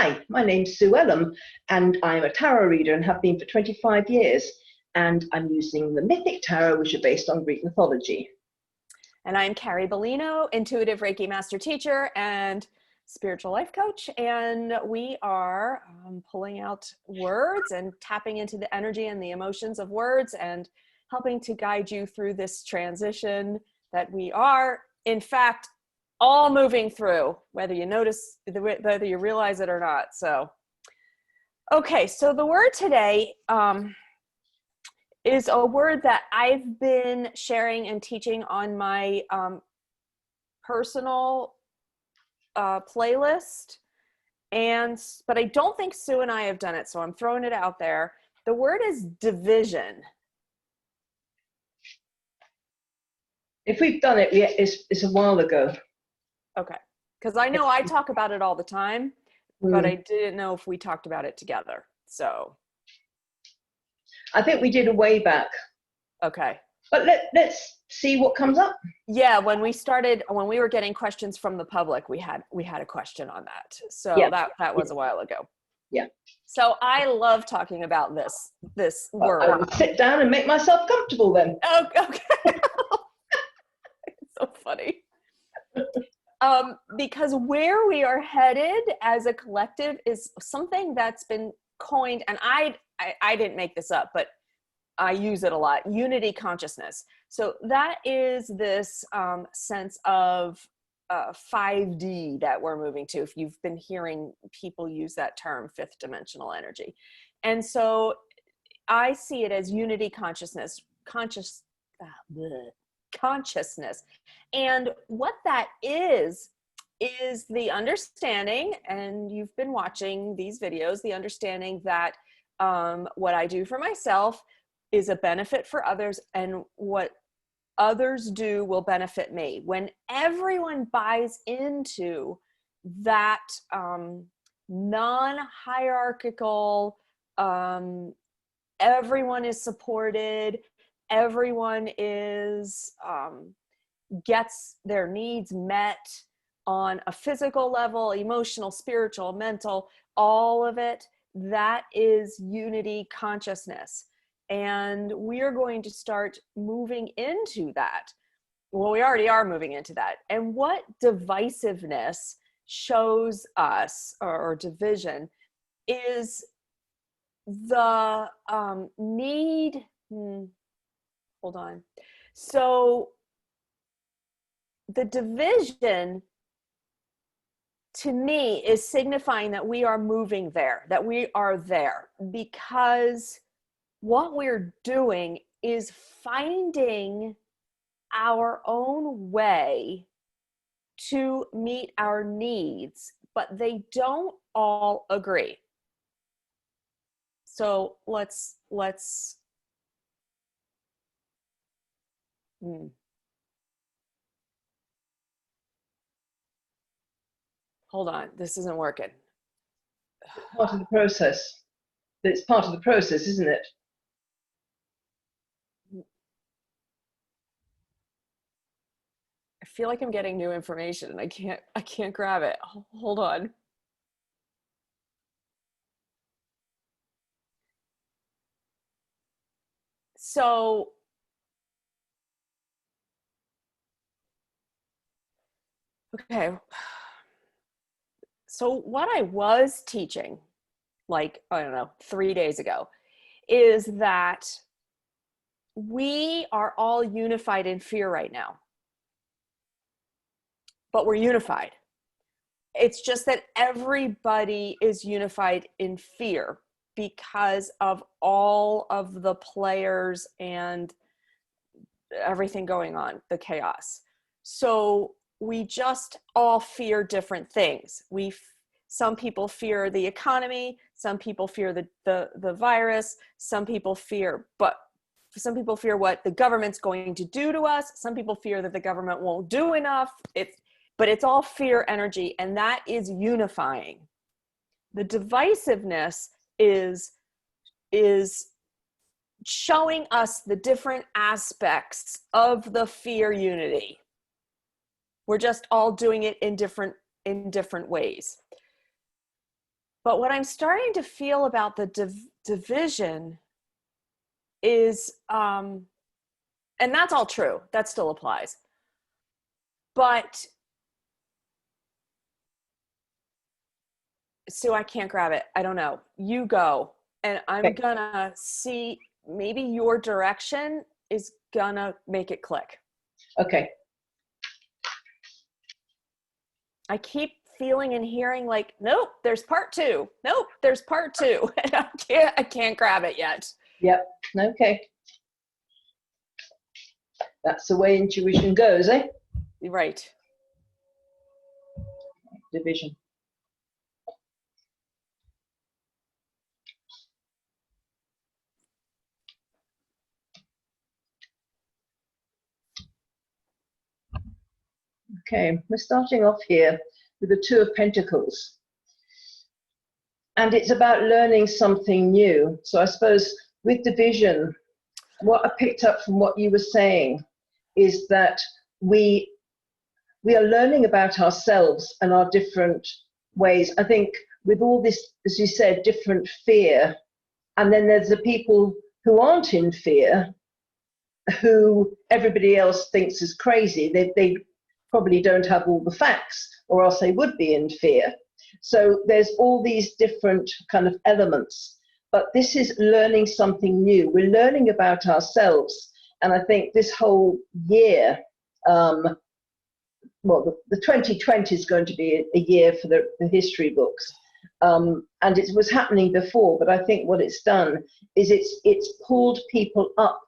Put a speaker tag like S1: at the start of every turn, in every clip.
S1: Hi, my name's Sue Ellam, and I'm a tarot reader and have been for 25 years. And I'm using the Mythic Tarot, which are based on Greek mythology.
S2: And I'm Carrie Beleno, intuitive Reiki master teacher and spiritual life coach. And we are pulling out words and tapping into the energy and the emotions of words and helping to guide you through this transition that we are, in fact, all moving through, whether you notice, whether you realize it or not. So, okay, so the word today is a word that I've been sharing and teaching on my personal playlist, but I don't think Sue and I have done it, so I'm throwing it out there. The word is division.
S1: If we've done it, it's a while ago.
S2: Okay, because I know I talk about it all the time, but I didn't know if we talked about it together. So
S1: I think we did a way back.
S2: Okay.
S1: But let's see what comes up.
S2: Yeah, when we were getting questions from the public, we had a question on that. So yeah. that was a while ago.
S1: Yeah.
S2: So I love talking about this word.
S1: I will sit down and make myself comfortable then.
S2: Oh, okay. It's so funny. Because where we are headed as a collective is something that's been coined, and I didn't make this up, but I use it a lot, unity consciousness. So that is this sense of 5D that we're moving to, if you've been hearing people use that term, fifth dimensional energy. And so I see it as unity consciousness. And what that is the understanding, and you've been watching these videos, the understanding that what I do for myself is a benefit for others, and what others do will benefit me. When everyone buys into that non-hierarchical, everyone is supported, everyone is gets their needs met on a physical level, emotional, spiritual, mental, all of it, that is unity consciousness. And we are going to start moving into that. Well, we already are moving into that. And what divisiveness shows us, or division, is the need. Hold on. So the division, to me, is signifying that we are moving there, that we are there, because what we're doing is finding our own way to meet our needs, but they don't all agree. So let's hold on, this isn't working.
S1: Part of the process. It's part of the process, isn't it?
S2: I feel like I'm getting new information and I can't grab it. Hold on. So okay. So what I was teaching, like, I don't know, 3 days ago, is that we are all unified in fear right now. But we're unified. It's just that everybody is unified in fear because of all of the players and everything going on, the chaos. So we just all fear different things. Some people fear the economy, some people fear the virus, some people fear what the government's going to do to us, some people fear that the government won't do enough. But it's all fear energy, and that is unifying. The divisiveness is showing us the different aspects of the fear unity. We're just all doing it in different ways. But what I'm starting to feel about the division is, and that's all true, that still applies. But Sue, I can't grab it. I don't know. You go. And I'm
S1: Okay.
S2: gonna see, maybe your direction is gonna make it click.
S1: Okay.
S2: I keep feeling and hearing like, nope, there's part two. Nope, there's part two. And I can't grab it yet.
S1: Yep. Okay. That's the way intuition goes, eh?
S2: Right.
S1: Division. Okay, we're starting off here with the Two of Pentacles. And it's about learning something new. So I suppose with division, what I picked up from what you were saying is that we are learning about ourselves and our different ways. I think with all this, as you said, different fear, and then there's the people who aren't in fear, who everybody else thinks is crazy. They probably don't have all the facts, or else they would be in fear. So there's all these different kind of elements. But this is learning something new. We're learning about ourselves. And I think this whole year, well, the 2020 is going to be a year for the history books. And it was happening before, but I think what it's done is it's pulled people up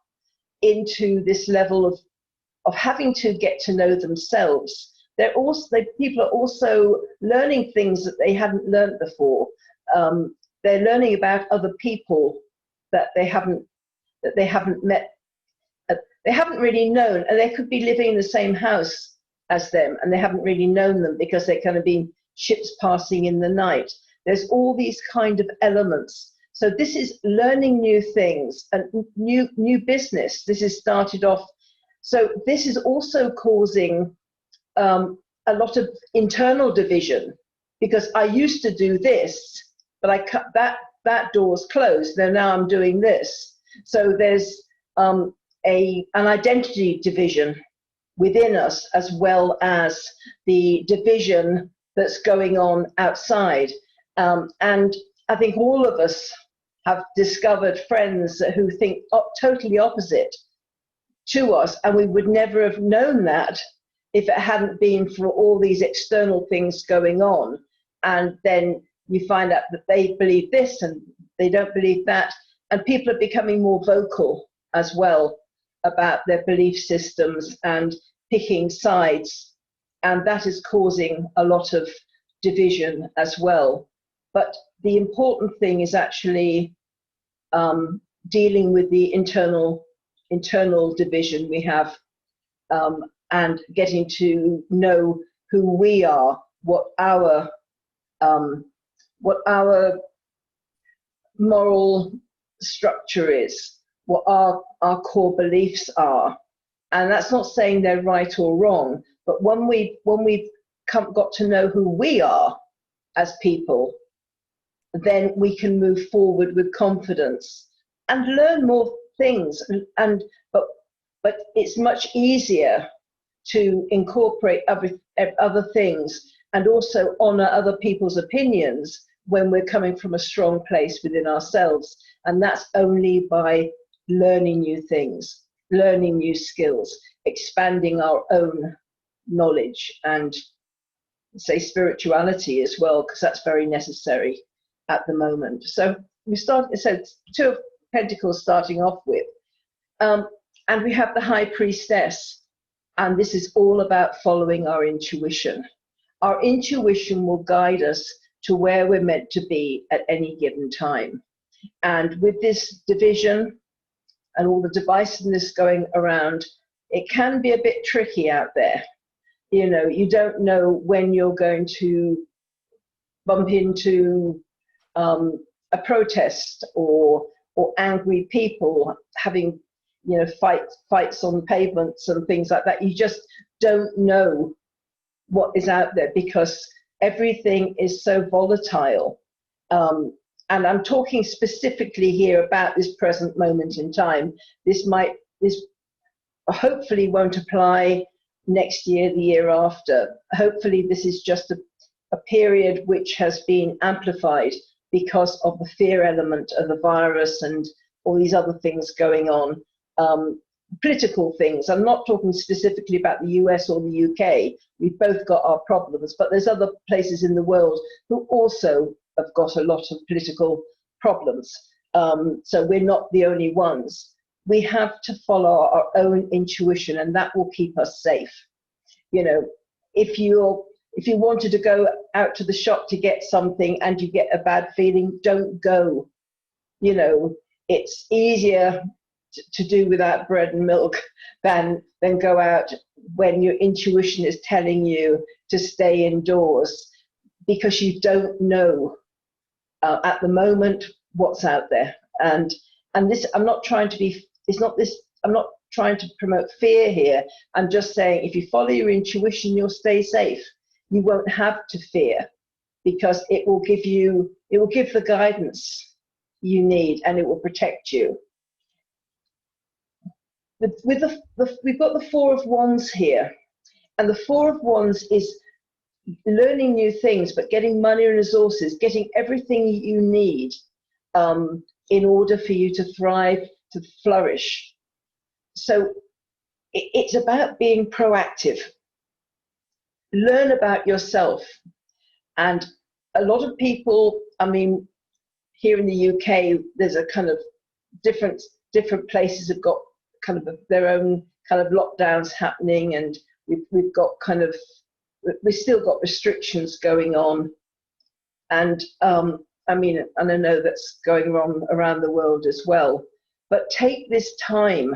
S1: into this level of having to get to know themselves. People are also learning things that they hadn't learned before. They're learning about other people that they haven't met, they haven't really known, and they could be living in the same house as them, and they haven't really known them because they're kind of been ships passing in the night. There's all these kind of elements. So this is learning new things and new business. This is started off. So this is also causing a lot of internal division, because I used to do this, but I cut that door's closed. Now I'm doing this. So there's an identity division within us, as well as the division that's going on outside. And I think all of us have discovered friends who think totally opposite to us, and we would never have known that if it hadn't been for all these external things going on. And then you find out that they believe this and they don't believe that, and people are becoming more vocal as well about their belief systems and picking sides, and that is causing a lot of division as well. But the important thing is actually dealing with the internal division we have, and getting to know who we are, what our moral structure is, what our core beliefs are. And that's not saying they're right or wrong, but when we've got to know who we are as people, then we can move forward with confidence and learn more things. But it's much easier to incorporate other things and also honor other people's opinions when we're coming from a strong place within ourselves. And that's only by learning new things, learning new skills, expanding our own knowledge, and say spirituality as well, because that's very necessary at the moment. So we start, so Two of Pentacles starting off with, and we have the High Priestess, and this is all about following our intuition. Our intuition will guide us to where we're meant to be at any given time. And with this division and all the divisiveness going around, it can be a bit tricky out there. You know, you don't know when you're going to bump into a protest or angry people having, you know, fights on pavements and things like that. You just don't know what is out there, because everything is so volatile. And I'm talking specifically here about this present moment in time. This hopefully won't apply next year, the year after. Hopefully this is just a period which has been amplified because of the fear element of the virus and all these other things going on. Political things. I'm not talking specifically about the US or the UK. We've both got our problems, but there's other places in the world who also have got a lot of political problems. So we're not the only ones. We have to follow our own intuition, and that will keep us safe. You know, if you wanted to go out to the shop to get something and you get a bad feeling, don't go. You know, it's easier to do without bread and milk than go out when your intuition is telling you to stay indoors, because you don't know at the moment what's out there. And this, I'm not trying to be, I'm not trying to promote fear here. I'm just saying, if you follow your intuition, you'll stay safe. You won't have to fear, because it will give the guidance you need, and it will protect you. We've got the Four of Wands here, and the Four of Wands is learning new things, but getting money and resources, getting everything you need in order for you to thrive, to flourish. So it's about being proactive. Learn about yourself. And a lot of people, I mean, here in the UK, there's a kind of different places have got kind of their own kind of lockdowns happening, and we've got kind of, we've still got restrictions going on. And I mean, and I know that's going on around the world as well. But take this time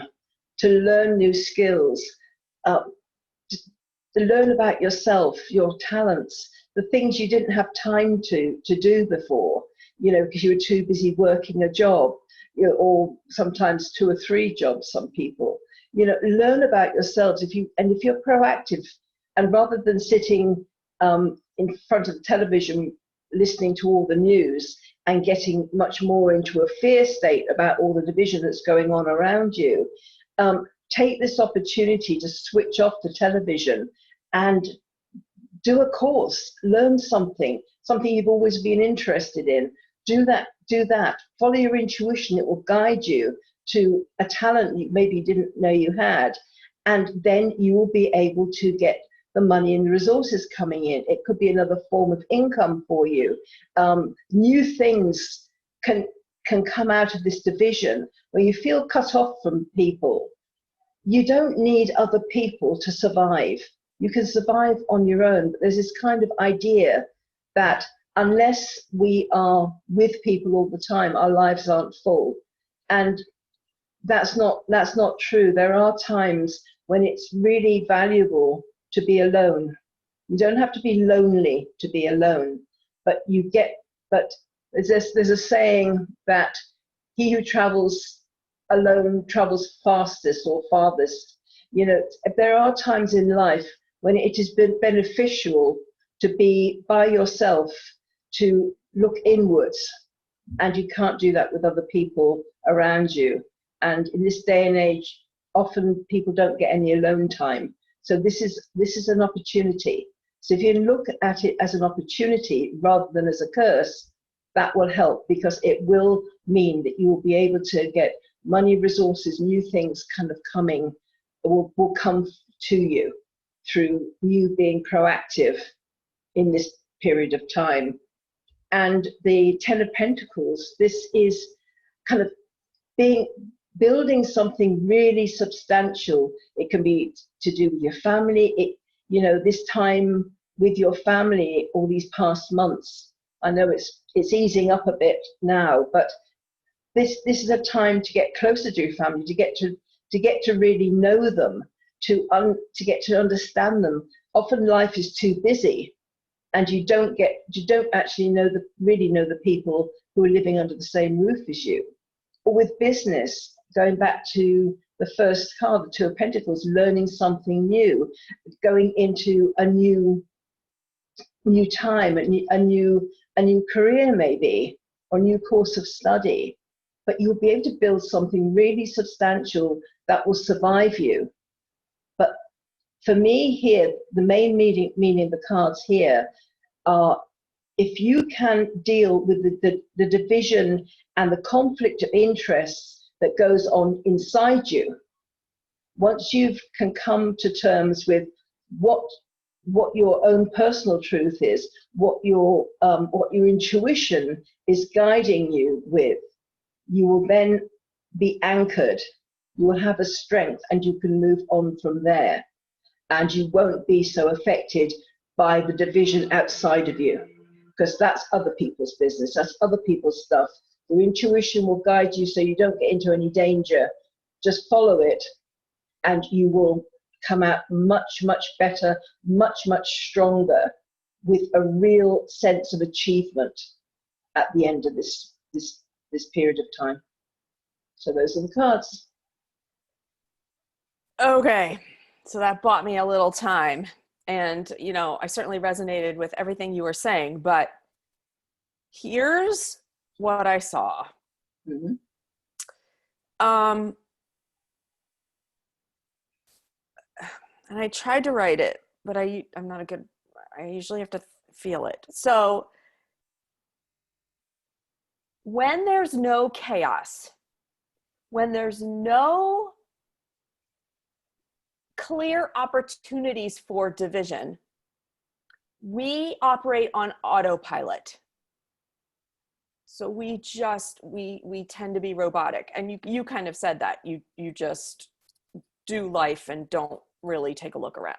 S1: to learn new skills, to learn about yourself, your talents, the things you didn't have time to do before, you know, because you were too busy working a job, you know, or sometimes 2 or 3 jobs, some people. You know, learn about yourselves. If you're proactive, and rather than sitting in front of the television listening to all the news and getting much more into a fear state about all the division that's going on around you, take this opportunity to switch off the television and do a course, learn something you've always been interested in. Do that. Follow your intuition. It will guide you to a talent you maybe didn't know you had, and then you will be able to get the money and the resources coming in. It could be another form of income for you. New things can come out of this division where you feel cut off from people. You don't need other people to survive. You can survive on your own, but there's this kind of idea that unless we are with people all the time, our lives aren't full. And that's not true. There are times when it's really valuable to be alone. You don't have to be lonely to be alone, but there's a saying that he who travels alone travels fastest or farthest. You know, there are times in life when it has been beneficial to be by yourself, to look inwards, and you can't do that with other people around you. And in this day and age, often people don't get any alone time. So this is an opportunity. So if you look at it as an opportunity rather than as a curse, that will help, because it will mean that you will be able to get money, resources, new things kind of coming, will come to you through you being proactive in this period of time. And the Ten of Pentacles, this is kind of building something really substantial. It can be to do with your family. You know, this time with your family, all these past months, I know it's easing up a bit now, but this is a time to get closer to your family, to get to really know them, to get to understand them. Often life is too busy, and you don't actually really know the people who are living under the same roof as you. Or with business, going back to the first card, the Two of Pentacles, learning something new, going into a new time, a new a new career maybe, or a new course of study, but you'll be able to build something really substantial that will survive you. But for me here, the main meaning of the cards here are, if you can deal with the division and the conflict of interests that goes on inside you, once you can come to terms with what your own personal truth is, what your intuition is guiding you with, you will then be anchored. You will have a strength, and you can move on from there. And you won't be so affected by the division outside of you, because that's other people's business. That's other people's stuff. Your intuition will guide you so you don't get into any danger. Just follow it, and you will come out much, much better, much, much stronger, with a real sense of achievement at the end of this period of time. So those are the cards.
S2: Okay, so that bought me a little time. And, you know, I certainly resonated with everything you were saying, but here's what I saw.
S1: Mm-hmm.
S2: And I tried to write it, but I'm not a good, I usually have to feel it. So when there's no chaos, when there's no clear opportunities for division, we operate on autopilot. So we tend to be robotic. And you kind of said that. You just do life and don't really take a look around.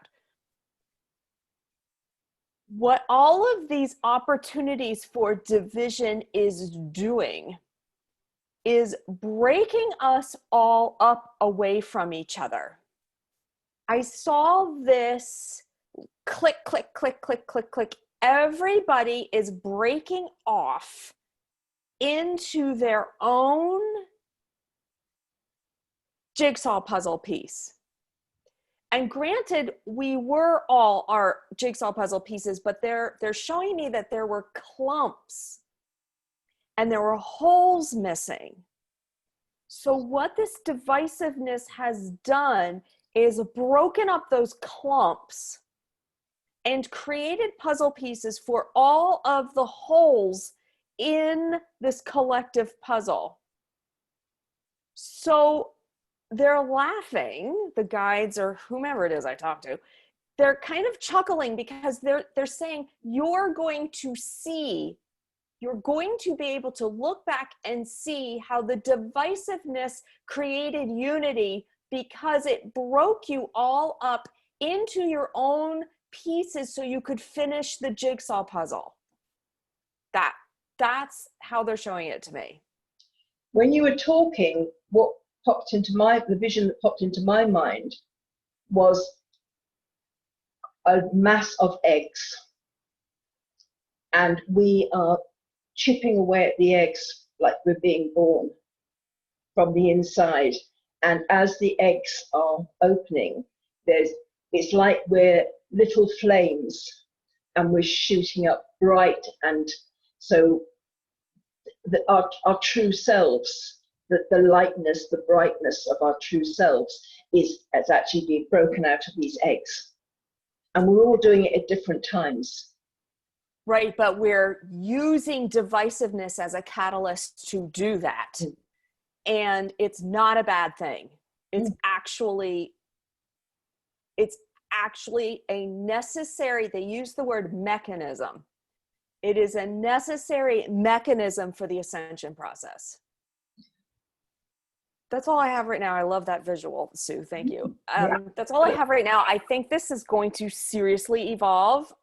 S2: What all of these opportunities for division is doing is breaking us all up away from each other. I saw this click, click, click, click, click, click. Everybody is breaking off into their own jigsaw puzzle piece. And granted, we were all our jigsaw puzzle pieces, but they're showing me that there were clumps and there were holes missing. So what this divisiveness has done is broken up those clumps and created puzzle pieces for all of the holes in this collective puzzle. So they're laughing, the guides or whomever it is I talk to, they're kind of chuckling because they're saying, you're going to be able to look back and see how the divisiveness created unity, because it broke you all up into your own pieces so you could finish the jigsaw puzzle. That's how they're showing it to me.
S1: When you were talking, the vision that popped into my mind was a mass of eggs, and we are chipping away at the eggs like we're being born from the inside. And as the eggs are opening, it's like we're little flames and we're shooting up bright. And so our true selves, the lightness, the brightness of our true selves is actually being broken out of these eggs. And we're all doing it at different times.
S2: Right, but we're using divisiveness as a catalyst to do that. Mm. And it's not a bad thing. It's actually a necessary, they use the word mechanism. It is a necessary mechanism for the ascension process. That's all I have right now. I love that visual, Sue. Thank you. That's all I have right now. I think this is going to seriously evolve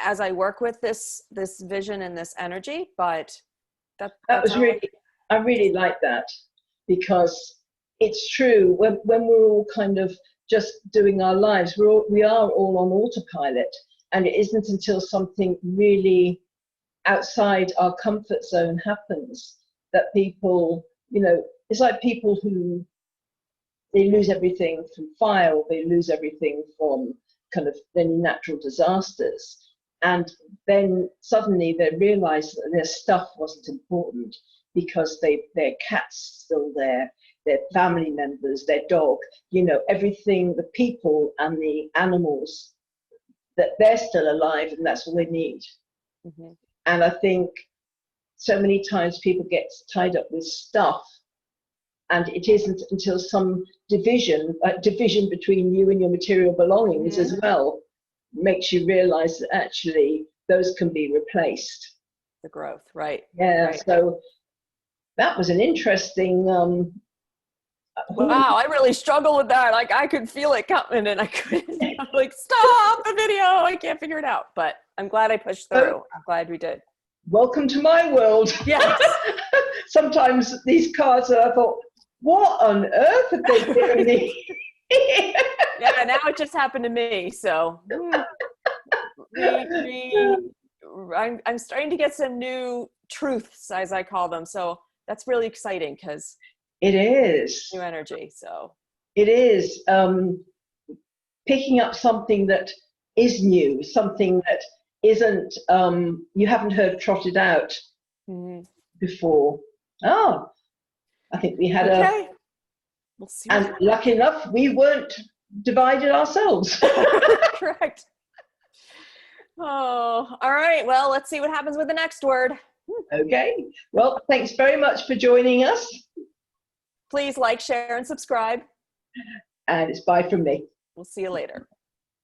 S2: as I work with this vision and this energy. But that was
S1: really, I really like that, because it's true. When we're all kind of just doing our lives, we are all on autopilot, and it isn't until something really outside our comfort zone happens that people, it's like people who, they lose everything from fire, or they lose everything from kind of any natural disasters. And then suddenly they realized that their stuff wasn't important because their cat's still there, their family members, their dog, you know, everything, the people and the animals, that they're still alive and that's all they need. Mm-hmm. And I think so many times people get tied up with stuff, and it isn't until some division between you and your material belongings as well, makes you realize that actually those can be replaced.
S2: The growth, right?
S1: Yeah.
S2: Right.
S1: So that was an interesting.
S2: Wow, I really struggle with that. Like I could feel it coming, and I couldn't. I'm like, stop the video! I can't figure it out. But I'm glad I pushed through. I'm glad we did.
S1: Welcome to my world.
S2: Yes.
S1: Sometimes these cards, I thought, what on earth have they given me?
S2: Yeah, now it just happened to me. So I'm starting to get some new truths, as I call them. So that's really exciting because
S1: it is
S2: new energy. So
S1: it is picking up something that is new, something that isn't you haven't heard trotted out before. Oh, I think we had
S2: we'll see.
S1: And lucky enough, we weren't divided ourselves.
S2: Correct. Oh, all right. Well, let's see what happens with the next word.
S1: Okay. Well, thanks very much for joining us.
S2: Please like, share, and subscribe.
S1: And it's bye from me.
S2: We'll see you later.